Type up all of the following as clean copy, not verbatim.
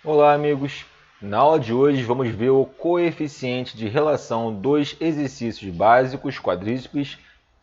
Olá, amigos! Na aula de hoje vamos ver o coeficiente de relação dos exercícios básicos quadríceps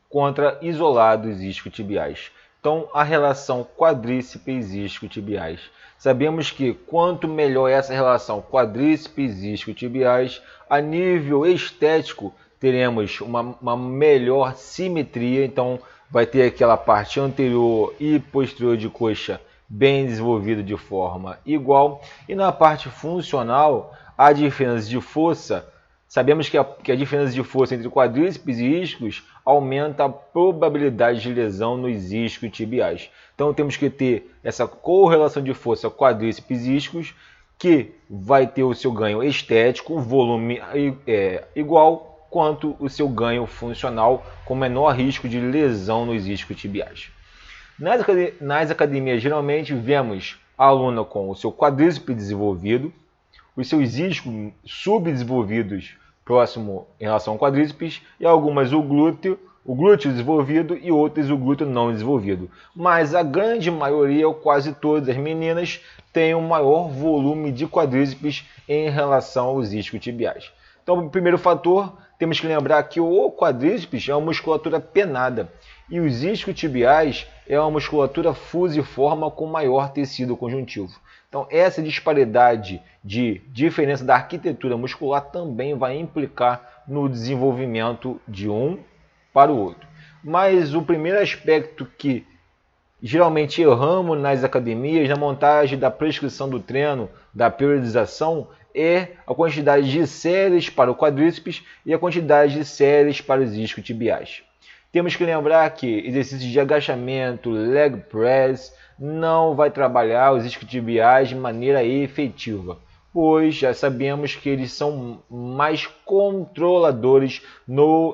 contra isolados isquiotibiais. Então, a relação quadríceps isquiotibiais. Sabemos que quanto melhor essa relação quadríceps isquiotibiais, a nível estético teremos uma melhor simetria. Então, vai ter aquela parte anterior e posterior de coxa bem desenvolvido de forma igual. E na parte funcional, a diferença de força, sabemos que a diferença de força entre quadríceps e isquios aumenta a probabilidade de lesão nos isquiotibiais. Então temos que ter essa correlação de força quadríceps e isquios, que vai ter o seu ganho estético, o volume igual, quanto o seu ganho funcional, com menor risco de lesão nos isquiotibiais. Nas academias, geralmente vemos a aluna com o seu quadríceps desenvolvido, os seus isquios subdesenvolvidos próximo em relação ao quadríceps, e algumas o glúteo desenvolvido e outras o glúteo não desenvolvido. Mas a grande maioria, ou quase todas as meninas, têm um maior volume de quadríceps em relação aos isquiotibiais. Então, o primeiro fator, temos que lembrar que o quadríceps é uma musculatura penada e os isquiotibiais é uma musculatura fusiforme com maior tecido conjuntivo. Então, essa disparidade de diferença da arquitetura muscular também vai implicar no desenvolvimento de um para o outro. Mas o primeiro aspecto que geralmente erramos nas academias, na montagem da prescrição do treino, da periodização, é a quantidade de séries para o quadríceps e a quantidade de séries para os isquiotibiais. Temos que lembrar que exercícios de agachamento, leg press, não vai trabalhar os isquiotibiais de maneira efetiva, pois já sabemos que eles são mais controladores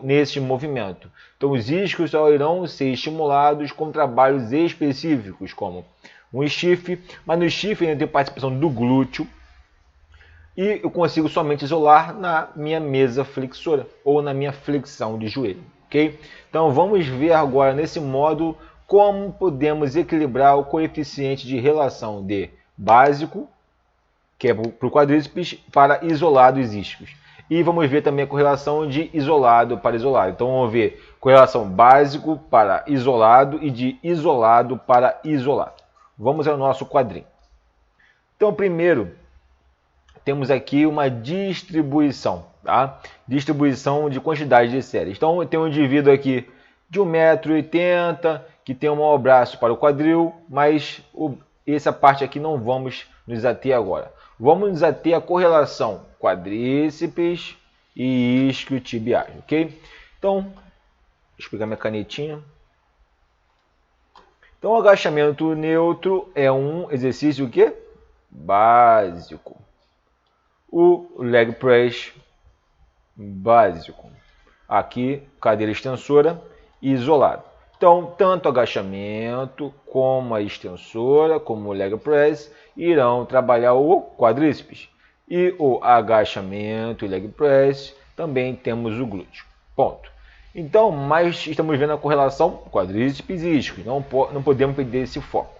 nesse movimento. Então os isquios só irão ser estimulados com trabalhos específicos, como um stiff, mas no stiff ainda tem participação do glúteo, e eu consigo somente isolar na minha mesa flexora ou na minha flexão de joelho. Okay? Então vamos ver agora nesse módulo como podemos equilibrar o coeficiente de relação de básico, que é para o quadríceps, para isolados isquios. E vamos ver também a correlação de isolado para isolado. Então vamos ver correlação básico para isolado e de isolado para isolado. Vamos ao nosso quadrinho. Então primeiro temos aqui uma distribuição, tá? Distribuição de quantidade de séries. Então eu tenho um indivíduo aqui de 1,80 m, que tem um maior braço para o quadril, mas essa parte aqui não vamos nos ater agora. Vamos nos ater à correlação quadríceps e isquiotibiais, ok? Então, deixa eu pegar minha canetinha. Então, o agachamento neutro é um exercício o quê? Básico. O leg press básico. Aqui, cadeira extensora isolado. Então, tanto o agachamento como a extensora, como o leg press, irão trabalhar o quadríceps. E o agachamento e leg press, também temos o glúteo. Ponto. Então, mas estamos vendo a correlação quadríceps e isquio. Não podemos perder esse foco.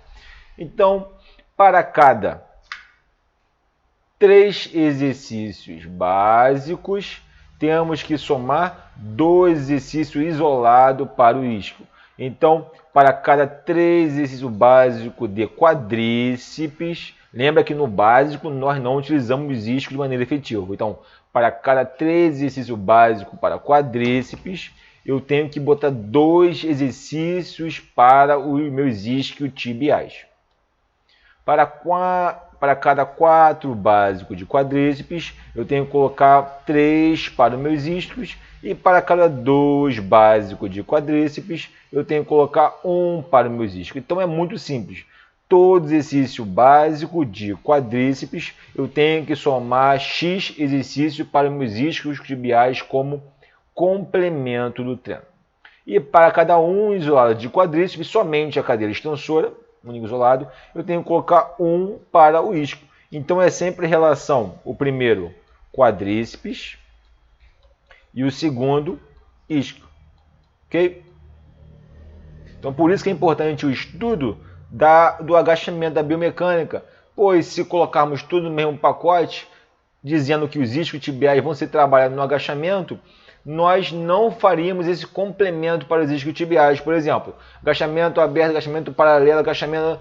Então, para cada 3 exercícios básicos, temos que somar 2 exercícios isolados para o isquio. Então, para cada 3 exercícios básicos de quadríceps, lembra que no básico nós não utilizamos os isquios de maneira efetiva. Então, para cada 3 exercícios básicos para quadríceps, eu tenho que botar 2 exercícios para os meus isquiotibiais. Para cada 4 básicos de quadríceps, eu tenho que colocar 3 para os meus isquios, e para cada 2 básicos de quadríceps, eu tenho que colocar 1 para os meus isquios. Então é muito simples. Todo exercício básico de quadríceps, eu tenho que somar X exercícios para os meus isquios tibiais como complemento do treino. E para cada um isolado de quadríceps, somente a cadeira extensora, único isolado, eu tenho que colocar 1 para o isquio. Então é sempre relação, o primeiro quadríceps e o segundo isquio. Ok? Então por isso que é importante o estudo do agachamento, da biomecânica, pois se colocarmos tudo no mesmo pacote, dizendo que os isquiotibiais vão ser trabalhados no agachamento, nós não faríamos esse complemento para os isquiotibiais. Por exemplo, agachamento aberto, agachamento paralelo, agachamento...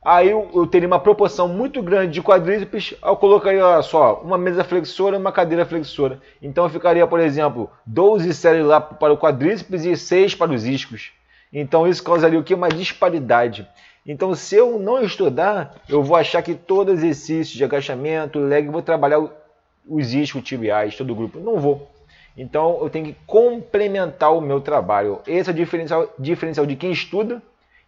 Aí eu teria uma proporção muito grande de quadríceps, eu colocaria, olha só, uma mesa flexora e uma cadeira flexora. Então eu ficaria, por exemplo, 12 séries lá para o quadríceps e 6 para os isquios. Então isso causaria o quê? Uma disparidade. Então se eu não estudar, eu vou achar que todo exercício de agachamento, leg, eu vou trabalhar os isquiotibiais, todo o grupo. Não vou. Então eu tenho que complementar o meu trabalho. Esse é o diferencial de quem estuda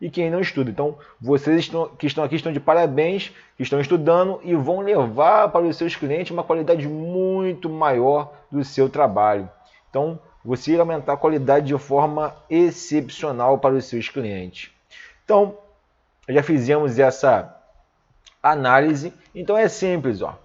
e quem não estuda. Então, vocês que estão aqui estão de parabéns, que estão estudando e vão levar para os seus clientes uma qualidade muito maior do seu trabalho. Então, você irá aumentar a qualidade de forma excepcional para os seus clientes. Então, já fizemos essa análise. Então, é simples, ó.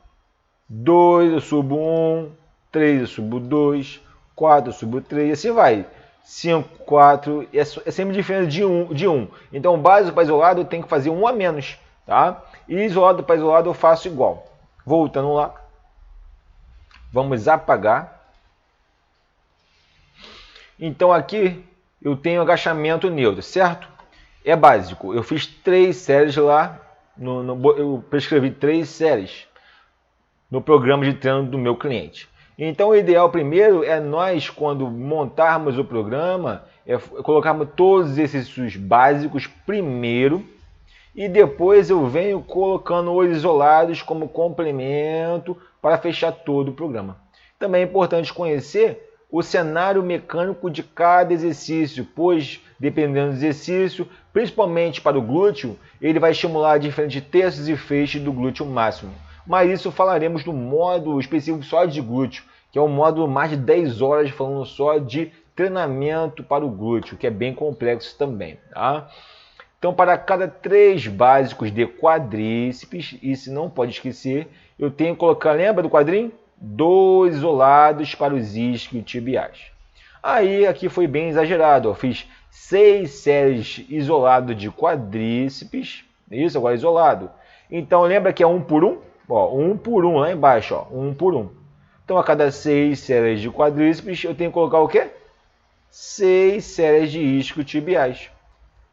2 eu subo 1, 3 eu subo 2, 4 eu subo 3, assim vai. 5, 4, é sempre diferente de 1. Então, básico para isolado eu tenho que fazer 1 a menos, tá? E isolado para isolado eu faço igual. Voltando lá, vamos apagar. Então, aqui eu tenho agachamento neutro, certo? É básico. Eu fiz 3 séries lá, eu prescrevi 3 séries no programa de treino do meu cliente. Então, o ideal primeiro é nós, quando montarmos o programa, colocarmos todos os exercícios básicos primeiro e depois eu venho colocando os isolados como complemento para fechar todo o programa. Também é importante conhecer o cenário mecânico de cada exercício, pois, dependendo do exercício, principalmente para o glúteo, ele vai estimular diferentes terços e feixes do glúteo máximo. Mas isso falaremos no módulo específico só de glúteo, que é um módulo mais de 10 horas falando só de treinamento para o glúteo, que é bem complexo também, tá? Então, para cada 3 básicos de quadríceps, e se não pode esquecer, eu tenho que colocar, lembra do quadrinho? 2 isolados para os isquiotibiais. Aí, aqui foi bem exagerado, eu fiz 6 séries isoladas de quadríceps, isso, agora isolado. Então, lembra que é 1 por 1? Ó, 1 por 1 lá embaixo, ó, 1 por 1. Então, a cada 6 séries de quadríceps, eu tenho que colocar o quê? 6 séries de isquiotibiais.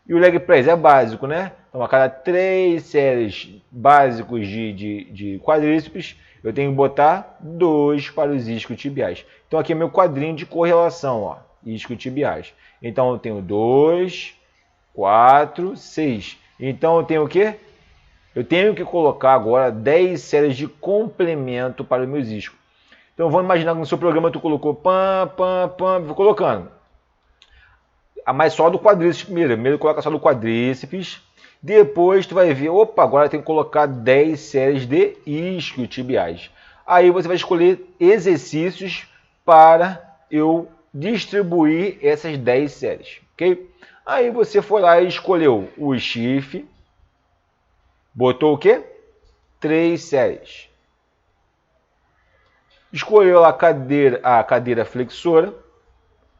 E o leg press é básico, né? Então, a cada 3 séries básicos de quadríceps, eu tenho que botar 2 para os isquiotibiais. Então, aqui é meu quadrinho de correlação, ó, isquiotibiais. Então, eu tenho 2, 4, 6. Então, eu tenho o quê? Eu tenho que colocar agora 10 séries de complemento para os meus iscos. Então, vamos imaginar que no seu programa tu colocou vou colocando. Mas só do quadríceps primeiro. Primeiro coloca só do quadríceps. Depois tu vai ver, opa, agora tem que colocar 10 séries de isquiotibiais. Aí você vai escolher exercícios para eu distribuir essas 10 séries, ok? Aí você foi lá e escolheu o stiff. Botou o quê? 3 séries. Escolheu a cadeira flexora,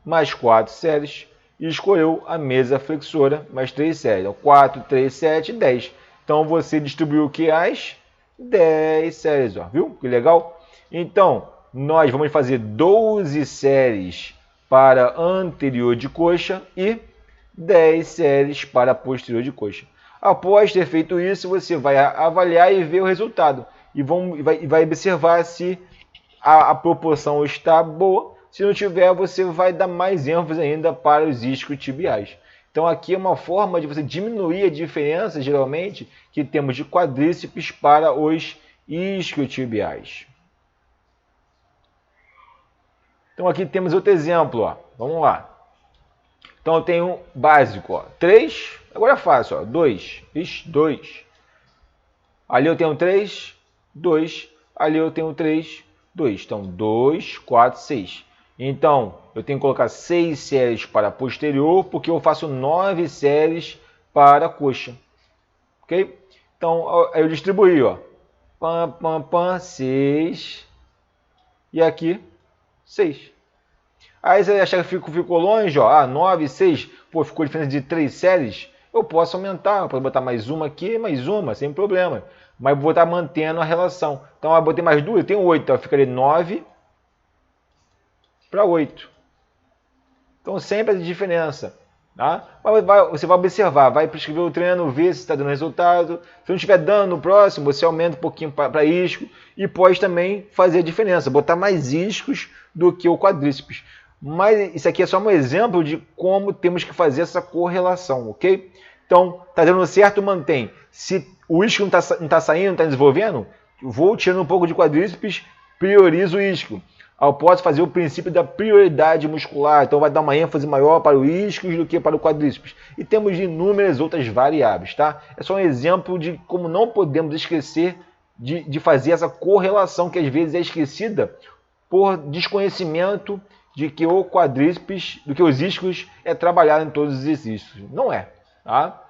mais 4 séries. E escolheu a mesa flexora, mais 3 séries. Então, 4, 3, 7, 10. Então, você distribuiu o que? As 10 séries, ó. Viu? Que legal? Então, nós vamos fazer 12 séries para anterior de coxa e 10 séries para posterior de coxa. Após ter feito isso, você vai avaliar e ver o resultado. E vai observar se a proporção está boa. Se não tiver, você vai dar mais ênfase ainda para os isquiotibiais. Então aqui é uma forma de você diminuir a diferença, geralmente, que temos de quadríceps para os isquiotibiais. Então aqui temos outro exemplo, ó. Vamos lá. Então eu tenho básico, ó, 3, agora é fácil, ó, 2, 2. Ali eu tenho 3, 2, ali eu tenho 3, 2. Então 2, 4, 6. Então eu tenho que colocar 6 séries para posterior, porque eu faço 9 séries para coxa. Ok? Então eu distribuí, ó, 6 e aqui 6. Aí você acha que ficou longe, ó, 9, 6, pô, ficou diferença de 3 séries. eu posso aumentar, eu posso botar mais uma aqui, mais uma, sem problema. Mas vou estar mantendo a relação. Então, eu botei mais duas, eu tenho 8, então ficaria 9 para 8. Então, sempre a diferença. Tá? Você vai observar, vai prescrever o treino, ver se está dando resultado. Se não estiver dando no próximo, você aumenta um pouquinho para isco e pode também fazer a diferença, botar mais iscos do que o quadríceps. Mas isso aqui é só um exemplo de como temos que fazer essa correlação, ok? Então, está dando certo, mantém. Se o isco não está saindo, não está desenvolvendo, vou tirando um pouco de quadríceps, priorizo o isco. Eu posso fazer o princípio da prioridade muscular, então vai dar uma ênfase maior para o isquios do que para o quadríceps. E temos inúmeras outras variáveis, tá? É só um exemplo de como não podemos esquecer de fazer essa correlação que às vezes é esquecida por desconhecimento de que o quadríceps, do que os isquios é trabalhado em todos os exercícios. Não é, tá?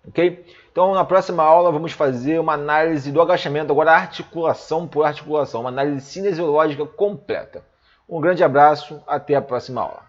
Ok? Então, na próxima aula, vamos fazer uma análise do agachamento, agora articulação por articulação, uma análise cinesiológica completa. Um grande abraço, até a próxima aula.